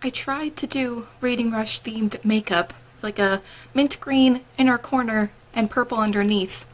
I tried to do Reading Rush themed makeup, like a mint green inner corner and purple underneath.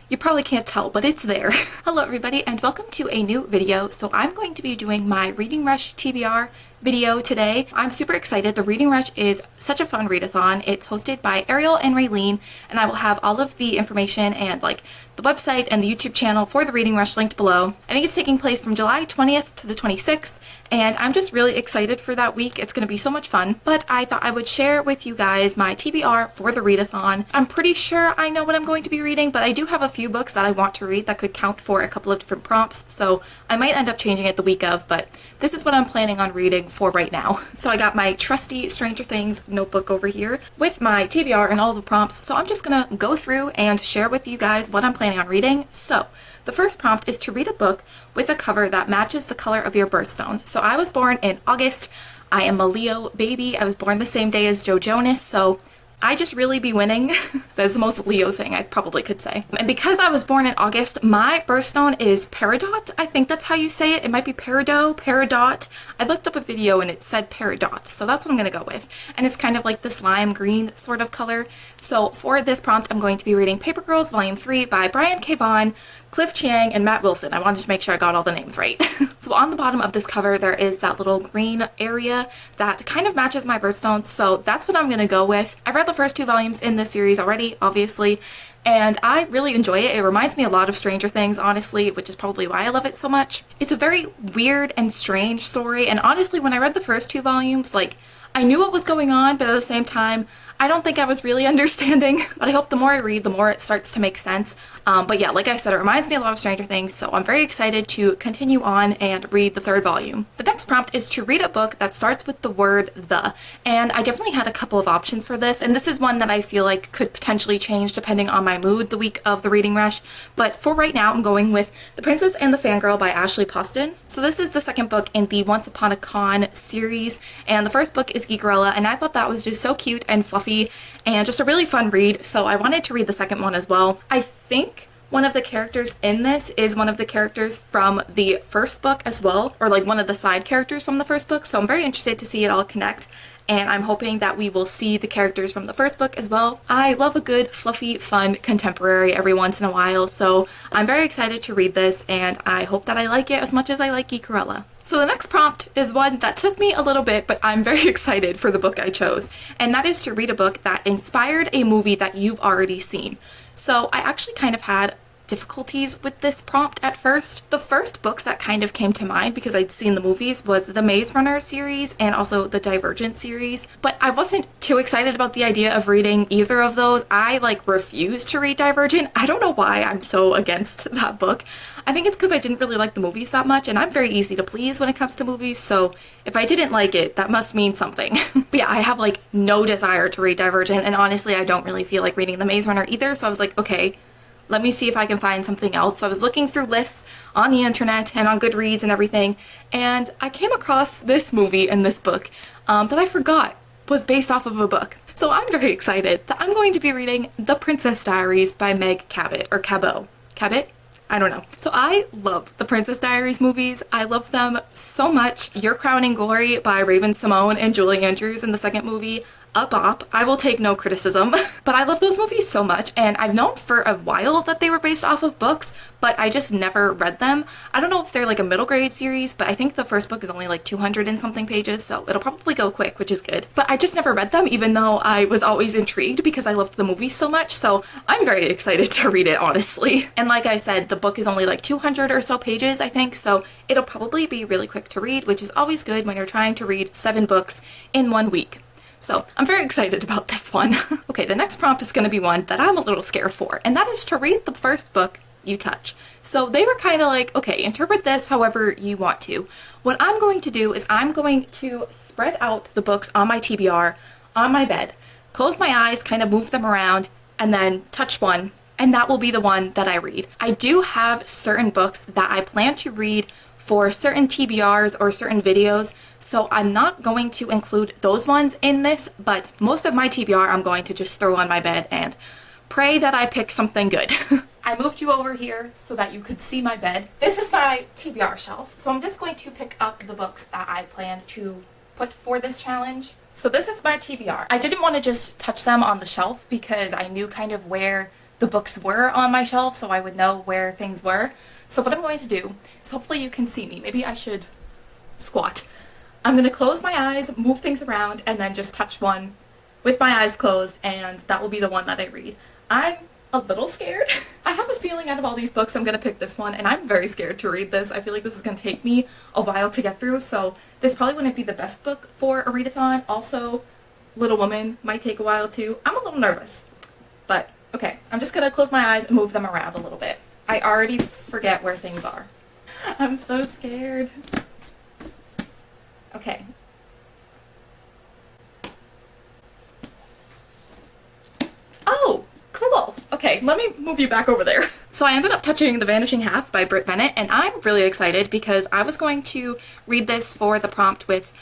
You probably can't tell, but it's there. Hello everybody and welcome to a new video. So I'm going to be doing my Reading Rush TBR video today. I'm super excited. The Reading Rush is such a fun readathon. It's hosted by Ariel and Raylene, and I will have all of the information and like the website and the YouTube channel for the Reading Rush linked below. I think it's taking place from July 20th to the 26th, and I'm just really excited for that week. It's going to be so much fun, but I thought I would share with you guys my TBR for the readathon. I'm pretty sure I know what I'm going to be reading, but I do have a few books that I want to read that could count for a couple of different prompts, so I might end up changing it the week of, but this is what I'm planning on reading for right now. So I got my trusty Stranger Things notebook over here with my TBR and all the prompts, so I'm just gonna go through and share with you guys what I'm planning on reading. So the first prompt is to read a book with a cover that matches the color of your birthstone. So I was born in August. I am a Leo baby. I was born the same day as Joe Jonas, so I just really be winning. That's the most Leo thing I probably could say. And because I was born in August, my birthstone is Peridot. I think that's how you say it. It might be Peridot. I looked up a video and it said Peridot, so that's what I'm gonna go with. And it's kind of like this lime green sort of color. So for this prompt, I'm going to be reading Paper Girls Volume 3 by Brian K. Vaughan, Cliff Chiang, and Matt Wilson. I wanted to make sure I got all the names right. So on the bottom of this cover, there is that little green area that kind of matches my birthstone, so that's what I'm gonna go with. I read the first two volumes in this series already, obviously, and I really enjoy it. It reminds me a lot of Stranger Things, honestly, which is probably why I love it so much. It's a very weird and strange story, and honestly, when I read the first two volumes, like, I knew what was going on, but at the same time, I don't think I was really understanding, but I hope the more I read, the more it starts to make sense. But yeah, like I said, it reminds me a lot of Stranger Things, so I'm very excited to continue on and read the third volume. The next prompt is to read a book that starts with the word the, and I definitely had a couple of options for this, and this is one that I feel like could potentially change depending on my mood the week of the Reading Rush, but for right now, I'm going with The Princess and the Fangirl by Ashley Poston. So this is the second book in the Once Upon a Con series, and the first book is Geekerella, and I thought that was just so cute and fluffy and just a really fun read, so I wanted to read the second one as well. I think one of the characters in this is one of the characters from the first book as well, or like one of the side characters from the first book, so I'm very interested to see it all connect, and I'm hoping that we will see the characters from the first book as well. I love a good, fluffy, fun contemporary every once in a while, so I'm very excited to read this, and I hope that I like it as much as I like Geekerella. So the next prompt is one that took me a little bit, but I'm very excited for the book I chose, and that is to read a book that inspired a movie that you've already seen. So I actually kind of had difficulties with this prompt at first. The first books that kind of came to mind because I'd seen the movies was the Maze Runner series and also the Divergent series, but I wasn't too excited about the idea of reading either of those. I like refused to read Divergent. I don't know why I'm so against that book. I think it's because I didn't really like the movies that much, and I'm very easy to please when it comes to movies, so if I didn't like it, that must mean something. But yeah, I have like no desire to read Divergent, and honestly I don't really feel like reading the Maze Runner either, so I was like, okay, let me see if I can find something else. So I was looking through lists on the internet and on Goodreads and everything, and I came across this movie and this book that I forgot was based off of a book. So I'm very excited that I'm going to be reading The Princess Diaries by Meg Cabot, or Cabot. Cabot? I don't know. So I love the Princess Diaries movies. I love them so much. Your Crowning Glory by Raven Simone and Julie Andrews in the second movie, a bop. I will take no criticism. But I love those movies so much, and I've known for a while that they were based off of books, but I just never read them. I don't know if they're like a middle grade series, but I think the first book is only like 200 and something pages, so it'll probably go quick, which is good. But I just never read them, even though I was always intrigued because I loved the movies so much, so I'm very excited to read it, honestly. And like I said, the book is only like 200 or so pages, I think, so it'll probably be really quick to read, which is always good when you're trying to read 7 books in 1 week. So I'm very excited about this one. Okay, the next prompt is going to be one that I'm a little scared for, and that is to read the first book you touch. So they were kind of like, okay, interpret this however you want to. What I'm going to do is I'm going to spread out the books on my TBR on my bed, close my eyes, kind of move them around, and then touch one, and that will be the one that I read. I do have certain books that I plan to read for certain TBRs or certain videos, so I'm not going to include those ones in this, but most of my TBR I'm going to just throw on my bed and pray that I pick something good. I moved you over here so that you could see my bed. This is my TBR shelf, so I'm just going to pick up the books that I plan to put for this challenge. So this is my TBR. I didn't want to just touch them on the shelf because I knew kind of where the books were on my shelf, so I would know where things were. So what I'm going to do is, hopefully you can see me. Maybe I should squat. I'm going to close my eyes, move things around, and then just touch one with my eyes closed, and that will be the one that I read. I'm a little scared. I have a feeling out of all these books I'm going to pick this one, and I'm very scared to read this. I feel like this is going to take me a while to get through, so this probably wouldn't be the best book for a readathon. Also, Little Woman might take a while too. I'm a little nervous, but okay. I'm just going to close my eyes and move them around a little bit. I already forget where things are. I'm so scared. Okay. Oh, cool. Okay, let me move you back over there. So I ended up touching The Vanishing Half by Britt Bennett, and I'm really excited because I was going to read this for the prompt with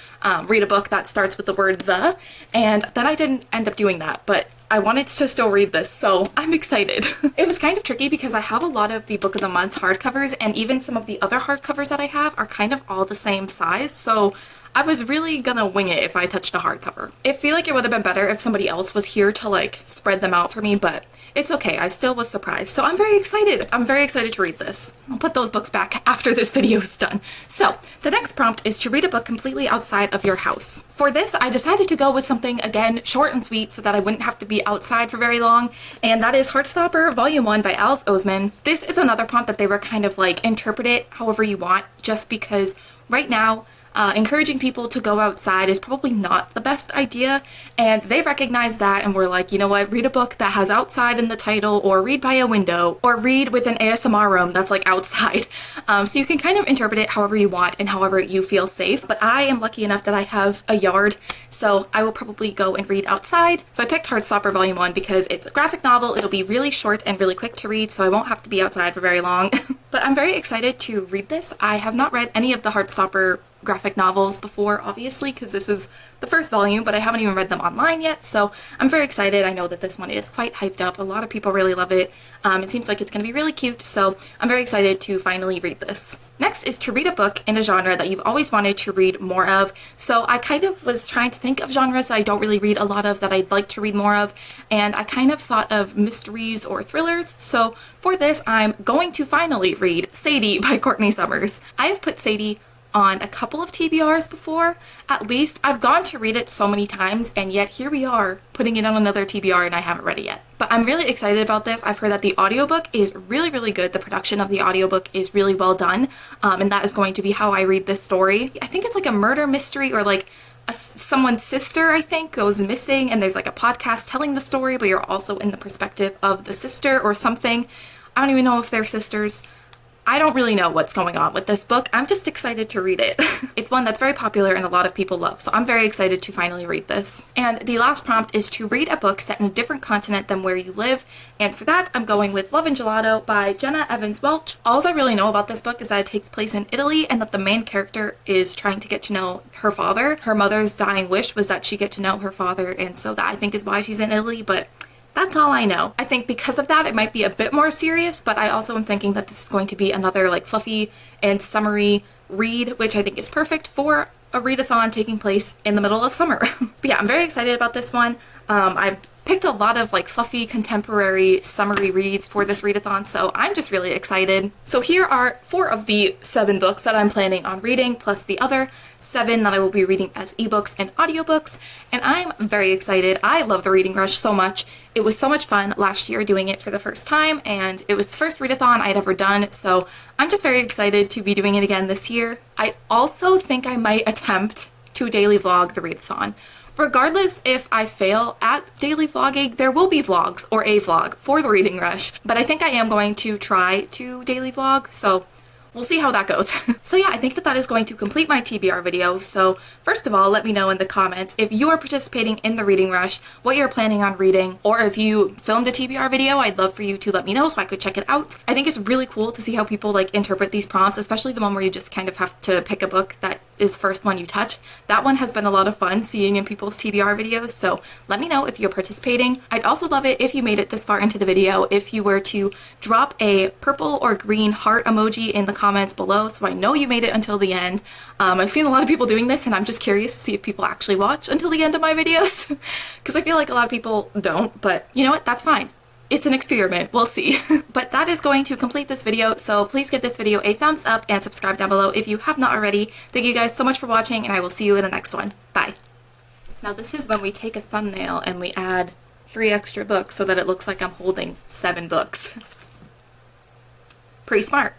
read a book that starts with the word the, and then I didn't end up doing that, but I wanted to still read this, so I'm excited. It was kind of tricky because I have a lot of the Book of the Month hardcovers, and even some of the other hardcovers that I have are kind of all the same size, so I was really gonna wing it if I touched a hardcover. I feel like it would have been better if somebody else was here to like spread them out for me, but it's okay. I still was surprised. So I'm very excited. I'm very excited to read this. I'll put those books back after this video is done. So the next prompt is to read a book completely outside of your house. For this, I decided to go with something, again, short and sweet so that I wouldn't have to be outside for very long, and that is Heartstopper Volume 1 by Alice Oseman. This is another prompt that they were kind of like, interpret it however you want, just because right now, encouraging people to go outside is probably not the best idea, and they recognize that and were like, you know what, read a book that has outside in the title, or read by a window, or read with an ASMR room that's like outside. So you can kind of interpret it however you want and however you feel safe, but I am lucky enough that I have a yard, so I will probably go and read outside. So I picked Heartstopper Volume 1 because it's a graphic novel, it'll be really short and really quick to read, so I won't have to be outside for very long. But I'm very excited to read this. I have not read any of the Heartstopper graphic novels before, obviously, because this is the first volume, but I haven't even read them online yet, so I'm very excited. I know that this one is quite hyped up. A lot of people really love it. It seems like it's going to be really cute, so I'm very excited to finally read this. Next is to read a book in a genre that you've always wanted to read more of. So I kind of was trying to think of genres that I don't really read a lot of that I'd like to read more of, and I kind of thought of mysteries or thrillers. So for this, I'm going to finally read Sadie by Courtney Summers. I have put Sadie on a couple of TBRs before, at least. I've gone to read it so many times, and yet here we are putting it on another TBR and I haven't read it yet. But I'm really excited about this. I've heard that the audiobook is really, really good. The production of the audiobook is really well done, and that is going to be how I read this story. I think it's like a murder mystery, or like someone's sister, I think, goes missing, and there's like a podcast telling the story, but you're also in the perspective of the sister or something. I don't even know if they're sisters. I don't really know what's going on with this book. I'm just excited to read it. It's one that's very popular and a lot of people love, so I'm very excited to finally read this. And the last prompt is to read a book set in a different continent than where you live, and for that I'm going with Love and Gelato by Jenna Evans Welch. All I really know about this book is that it takes place in Italy and that the main character is trying to get to know her father. Her mother's dying wish was that she get to know her father, and so that I think is why she's in Italy, but that's all I know. I think because of that it might be a bit more serious, but I also am thinking that this is going to be another like fluffy and summery read, which I think is perfect for a readathon taking place in the middle of summer. But yeah, I'm very excited about this one. I've picked a lot of like fluffy contemporary summery reads for this readathon, so I'm just really excited. So here are 4 of the 7 books that I'm planning on reading, plus the other 7 that I will be reading as ebooks and audiobooks, and I'm very excited. I love the Reading Rush so much. It was so much fun last year doing it for the first time, and it was the first readathon I'd ever done, so I'm just very excited to be doing it again this year. I also think I might attempt to daily vlog the readathon. Regardless if I fail at daily vlogging, there will be vlogs or a vlog for the Reading Rush, but I think I am going to try to daily vlog, so we'll see how that goes. So yeah, I think that is going to complete my TBR video. So first of all, let me know in the comments if you are participating in the Reading Rush, what you're planning on reading, or if you filmed a TBR video, I'd love for you to let me know so I could check it out. I think it's really cool to see how people like interpret these prompts, especially the one where you just kind of have to pick a book that is the first one you touch. That one has been a lot of fun seeing in people's TBR videos, so let me know if you're participating. I'd also love it if you made it this far into the video, if you were to drop a purple or green heart emoji in the comments comments below so I know you made it until the end. I've seen a lot of people doing this and I'm just curious to see if people actually watch until the end of my videos because I feel like a lot of people don't, but you know what, that's fine. It's an experiment, we'll see. But that is going to complete this video, so please give this video a thumbs up and subscribe down below if you have not already. Thank you guys so much for watching, and I will see you in the next one. Bye. Now this is when we take a thumbnail and we add 3 extra books so that it looks like I'm holding 7 books. Pretty smart.